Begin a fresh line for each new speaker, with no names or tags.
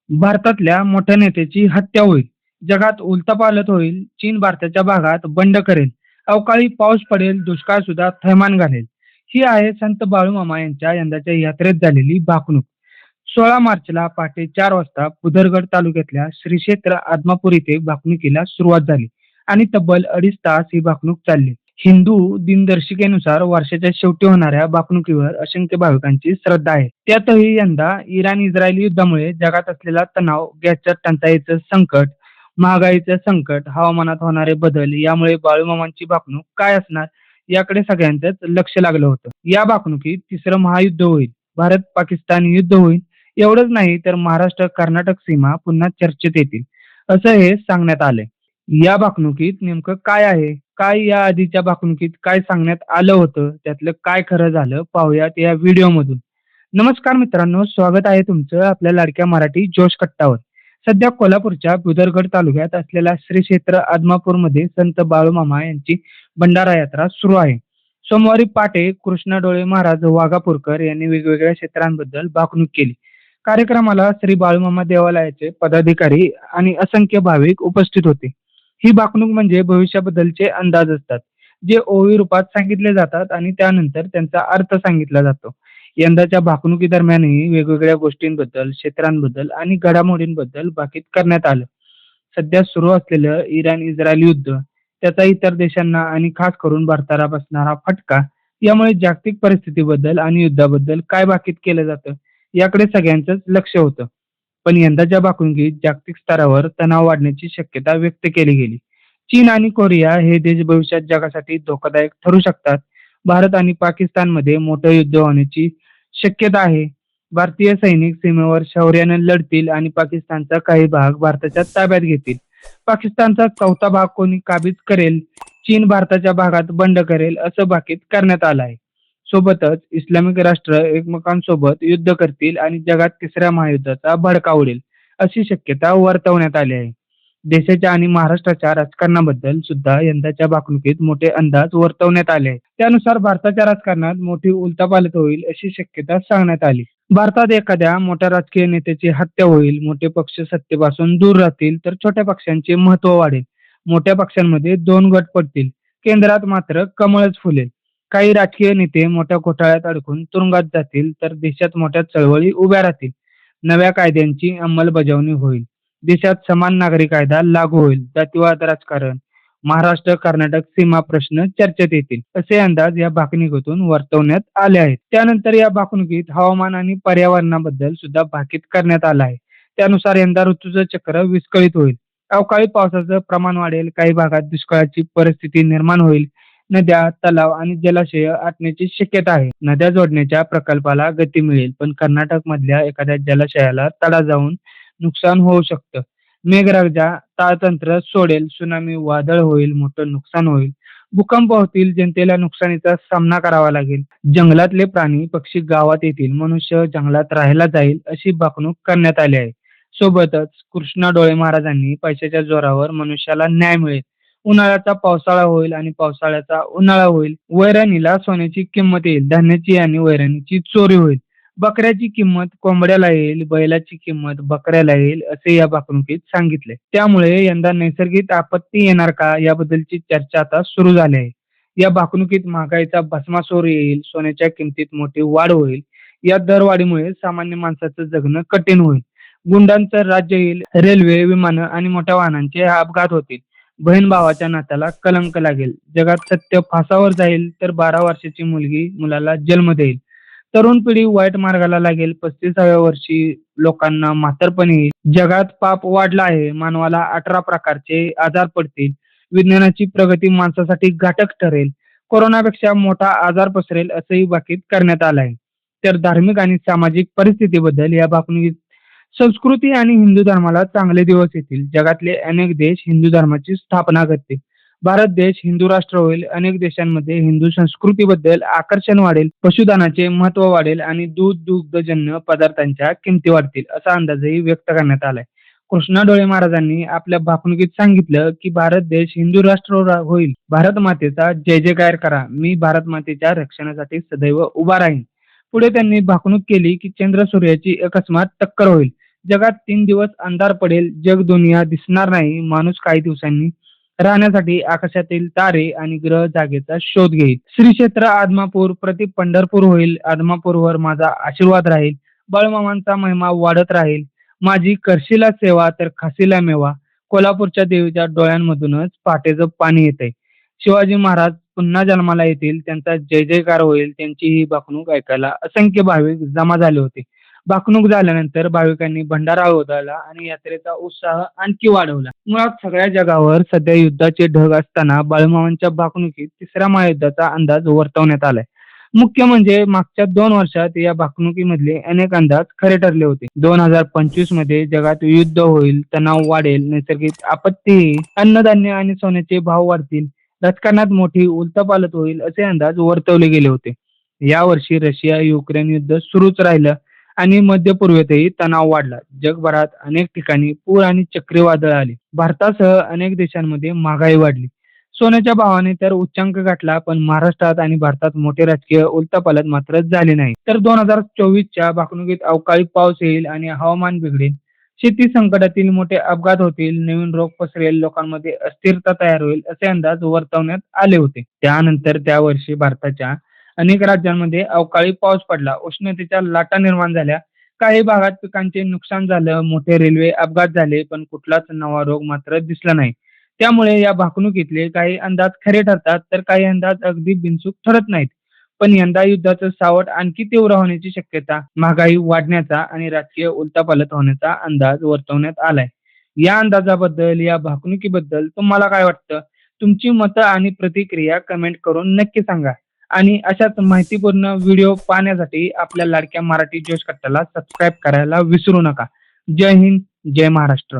भारतातल्या मोठ्या नेत्याची हत्या होईल. जगात उलथापालथ होईल. चीन भारताच्या भागात बंड करेल. अवकाळी पाऊस पडेल. दुष्काळ सुद्धा थैमान घालेल. ही आहे संत बाळूमामा यांच्या यंदाच्या यात्रेत झालेली भाकणूक. 16 मार्चला पहाटे 4 वाजता पुदरगड तालुक्यातल्या श्री क्षेत्र आदमापूर इथे भाकणुकीला सुरुवात झाली आणि तब्बल 2.5 तास ही भाकणूक चालली. हिंदू दिनदर्शिकेनुसार वर्षाच्या शेवटी होणाऱ्या भाकणुकीवर असंख्य भाविकांची श्रद्धा आहे. त्यातही यंदा इराण-इस्रायल युद्धामुळे जगात असलेला तणाव, गॅसच्या टंचाईचं संकट, महागाईचं संकट, हवामानात होणारे बदल यामुळे बाळूमामांची भाकणूक काय असणार याकडे सगळ्यांचंच लक्ष लागलं होतं. या भाकणुकीत तिसरं महायुद्ध होईल. भारत-पाकिस्तान युद्ध होईल. एवढंच नाही तर महाराष्ट्र-कर्नाटक सीमा पुन्हा चर्चेत येतील, असं हे सांगण्यात आलंय. या भाकणुकीत नेमकं काय आहे? काय या आधीच्या भाकणुकीत काय सांगण्यात आलं होतं? त्यातलं काय खरं झालं? पाहूयात या व्हिडिओमधून. नमस्कार मित्रांनो, स्वागत आहे तुमचं आपल्या लाडक्या मराठी जोश कट्टावर. सध्या कोल्हापूरच्या पुदरगड तालुक्यात असलेल्या श्री क्षेत्र आदमापूरमध्ये संत बाळूमामा यांची भंडारा यात्रा सुरू आहे. सोमवारी पहाटे कृष्णा डोळे महाराज वाघापूरकर यांनी वेगवेगळ्या क्षेत्रांबद्दल भाकणूक केली. कार्यक्रमाला श्री बाळूमामा देवालयाचे पदाधिकारी आणि असंख्य भाविक उपस्थित होते. ही भाकणूक म्हणजे भविष्याबद्दलचे अंदाज असतात, जे ओवी रूपात सांगितले जातात आणि त्यानंतर त्यांचा अर्थ सांगितला जातो. यंदाच्या भाकणुकीदरम्यानही वेगवेगळ्या गोष्टींबद्दल, क्षेत्रांबद्दल आणि घडामोडींबद्दल भाकीत करण्यात आलं. सध्या सुरू असलेलं इराण-इस्रायल युद्ध, त्याचा इतर देशांना आणि खास करून भारताला बसणारा फटका, यामुळे जागतिक परिस्थितीबद्दल आणि युद्धाबद्दल काय भाकीत केलं जातं, याकडे सगळ्यांचंच लक्ष होतं. पण यंदाच्या भाकणुकीत जागतिक स्तरावर तणाव वाढण्याची शक्यता व्यक्त केली गेली. चीन आणि कोरिया हे देश भविष्यात जगासाठी धोकादायक ठरू शकतात. भारत आणि पाकिस्तानमध्ये मोठं युद्ध होण्याची शक्यता आहे. भारतीय सैनिक सीमेवर शौर्याने लढतील आणि पाकिस्तानचा काही भाग भारताच्या ताब्यात घेतील. पाकिस्तानचा चौथा भाग कोणी काबीज करेल, चीन भारताच्या भागात बंड करेल, असं भाकीत करण्यात आलं आहे. सोबतच इस्लामिक राष्ट्र एकमेकांसोबत युद्ध करतील आणि जगात तिसऱ्या महायुद्धाचा भडका उडेल, अशी शक्यता वर्तवण्यात आली आहे. देशाच्या आणि महाराष्ट्राच्या राजकारणाबद्दल सुद्धा यंदाच्या भाकणुकीत मोठे अंदाज वर्तवण्यात आले आहेत. त्यानुसार भारताच्या राजकारणात मोठी उलथापालथ होईल, अशी शक्यता सांगण्यात आली. भारतात एखाद्या मोठ्या राजकीय नेत्याची हत्या होईल, मोठे पक्ष सत्तेपासून दूर राहतील, तर छोट्या पक्षांचे महत्त्व वाढेल. मोठ्या पक्षांमध्ये 2 गट पडतील. केंद्रात मात्र कमळच फुलेल. काही राजकीय नेते मोठ्या घोटाळ्यात अडकून तुरुंगात जातील, तर देशात मोठ्या चळवळी उभ्या राहतील. नव्या कायद्यांची अंमलबजावणी होईल. देशात समान नागरी कायदा लागू होईल. जातीवाद राजकारण, महाराष्ट्र कर्नाटक सीमा प्रश्न चर्चेत येतील, असे अंदाज या भाकणुकीतून वर्तवण्यात आले आहेत. त्यानंतर या भाकणुकीत हवामान आणि पर्यावरणाबद्दल सुद्धा भाकीत करण्यात आलं आहे. त्यानुसार यंदा ऋतूचं चक्र विस्कळीत होईल. अवकाळी पावसाचं प्रमाण वाढेल. काही भागात दुष्काळाची परिस्थिती निर्माण होईल. नद्या, तलाव आणि जलाशय आटण्याची शक्यता आहे. नद्या जोडण्याच्या प्रकल्पाला गती मिळेल, पण कर्नाटकमधल्या एखाद्या जलाशयाला तडा जाऊन नुकसान होऊ शकतं. मेघराजा ताळतंत्र सोडेल, त्सुनामी, वादळ होईल, मोठं नुकसान होईल, भूकंप होतील, जनतेला नुकसानीचा सामना करावा लागेल. जंगलातले प्राणी, पक्षी गावात येतील, मनुष्य जंगलात राहायला जाईल, अशी भाकणूक करण्यात आली आहे. सोबतच कृष्णा डोळे महाराजांनी पैशाच्या जोरावर मनुष्याला न्याय मिळेल. उन्हाळ्याचा पावसाळा होईल आणि पावसाळ्याचा उन्हाळा होईल. वैरणीला सोन्याची किंमत येईल. धान्याची आणि वैरणीची चोरी होईल. बकऱ्याची किंमत कोंबड्याला येईल, बैलाची किंमत बकऱ्याला येईल, असे या भाकणुकीत सांगितले. त्यामुळे यंदा नैसर्गिक आपत्ती येणार का, याबद्दलची चर्चा आता सुरू झाली आहे. या भाकणुकीत महागाईचा भस्मासुर येईल, सोन्याच्या किमतीत मोठी वाढ होईल. या दरवाढीमुळे सामान्य माणसाचं जगणं कठीण होईल. गुंडांचं राज्य येईल. रेल्वे, विमानं आणि मोठ्या वाहनांचे अपघात होतील. बहीण भावाच्या नात्याला कलंक लागेल. जगात सत्य फासावर जाईल, तर 12 वर्षाची मुलगी मुलाला जन्म देईल. तरुण पिढी वाईट मार्गाला लागेल. 35व्या वर्षी लोकांना म्हातारपण येईल. जगात पाप वाढलं आहे. मानवाला 18 प्रकारचे आजार पडतील. विज्ञानाची प्रगती माणसासाठी घातक ठरेल. कोरोनापेक्षा मोठा आजार पसरेल, असंही भाकीत करण्यात आलं आहे. तर धार्मिक आणि सामाजिक परिस्थितीबद्दल या भाकणुकीत संस्कृती आणि हिंदू धर्माला चांगले दिवस येतील. जगातले अनेक देश हिंदू धर्माची स्थापना करतील. भारत देश हिंदू राष्ट्र होईल. अनेक देशांमध्ये हिंदू संस्कृतीबद्दल आकर्षण वाढेल. पशुधनाचे महत्त्व वाढेल आणि दूध, दुग्धजन्य पदार्थांच्या किमती वाढतील, असा अंदाजही व्यक्त करण्यात आलाय. कृष्णा डोळे महाराजांनी आपल्या भाकणुकीत सांगितलं की भारत देश हिंदू राष्ट्र होईल. भारत मातेचा जय जयकार करा. मी भारत मातेच्या रक्षणासाठी सदैव उभा राहीन. पुढे त्यांनी भाकणूक केली की चंद्र सूर्याची अकस्मात टक्कर होईल. जगात 3 दिवस अंधार पडेल, जग दुनिया दिसणार नाही, माणूस काही दिवसांनी राहण्यासाठी आकाशातील तारे आणि ग्रह जागेचा शोध घेईल. श्री क्षेत्र आदमापूर प्रति पंढरपूर होईल. आदमापूरवर माझा आशीर्वाद राहील. बाळूमामांचा महिमा वाढत राहील. माझी करशीला सेवा तर खाशीला मेवा. कोल्हापूरच्या देवीच्या डोळ्यांमधूनच पहाटेचं पाणी येतंय. शिवाजी महाराज पुन्हा जन्माला येतील, त्यांचा जय जयकार होईल. त्यांची ही भाकणूक ऐकायला असंख्य भाविक जमा झाले होते. भाकणूक झाल्यानंतर भाविकांनी भंडारा उधळला आणि यात्रेचा उत्साह आणखी वाढवला. मुळात सगळ्या जगावर सध्या युद्धाचे ढग असताना बाळूमामांच्या भाकणुकीत तिसऱ्या महायुद्धाचा अंदाज वर्तवण्यात आलाय. मुख्य म्हणजे मागच्या 2 वर्षात या भाकणुकीमधले अनेक अंदाज खरे ठरले होते. 2025 मध्ये जगात युद्ध होईल, तणाव वाढेल, नैसर्गिक आपत्ती येईल, अन्नधान्य आणि सोन्याचे भाव वाढतील, राजकारणात मोठी उलथापालथ होईल असे अंदाज वर्तवले गेले होते. यावर्षी रशिया युक्रेन युद्ध सुरूच राहिलं आणि मध्य पूर्वेतही तणाव वाढला. जगभरात अनेक ठिकाणी पूर आणि चक्रीवादळ आली. भारतासह अनेक देशांमध्ये महागाई वाढली. सोन्याच्या भावाने तर उच्चांक गाठला, पण महाराष्ट्रात आणि भारतात मोठे राजकीय उलथापालथ मात्र झाली नाही. तर 2024च्या भाकणुकीत अवकाळी पाऊस येईल आणि हवामान बिघडेल. शेती संकटातील मोठे अपघात होतील, नवीन रोग पसरेल, लोकांमध्ये अस्थिरता तयार होईल असे अंदाज वर्तवण्यात आले होते. त्यानंतर त्या वर्षी भारताच्या अनेक राज्यांमध्ये अवकाळी पाऊस पडला, उष्णतेच्या लाटा निर्माण झाल्या, काही भागात पिकांचे नुकसान झालं, मोठे रेल्वे अपघात झाले, पण कुठलाच नवा रोग मात्र दिसला नाही. त्यामुळे या भाकणुकीतले काही अंदाज खरे ठरतात, तर काही अंदाज अगदी बिनचूक ठरत नाहीत. पण यंदा युद्धाचं सावट आणखी तीव्र होण्याची शक्यता, महागाई वाढण्याचा आणि राजकीय उलथापालथ होण्याचा अंदाज वर्तवण्यात आलाय. या अंदाजाबद्दल, या भाकणुकीबद्दल तुम्हाला काय वाटतं? तुमची मतं आणि प्रतिक्रिया कमेंट करून नक्की सांगा. आणि अशाच माहितीपूर्ण व्हिडिओ पाहण्यासाठी आपल्या लाडक्या मराठी जोश कट्टाला सबस्क्राईब करायला विसरू नका. जय हिंद, जय महाराष्ट्र.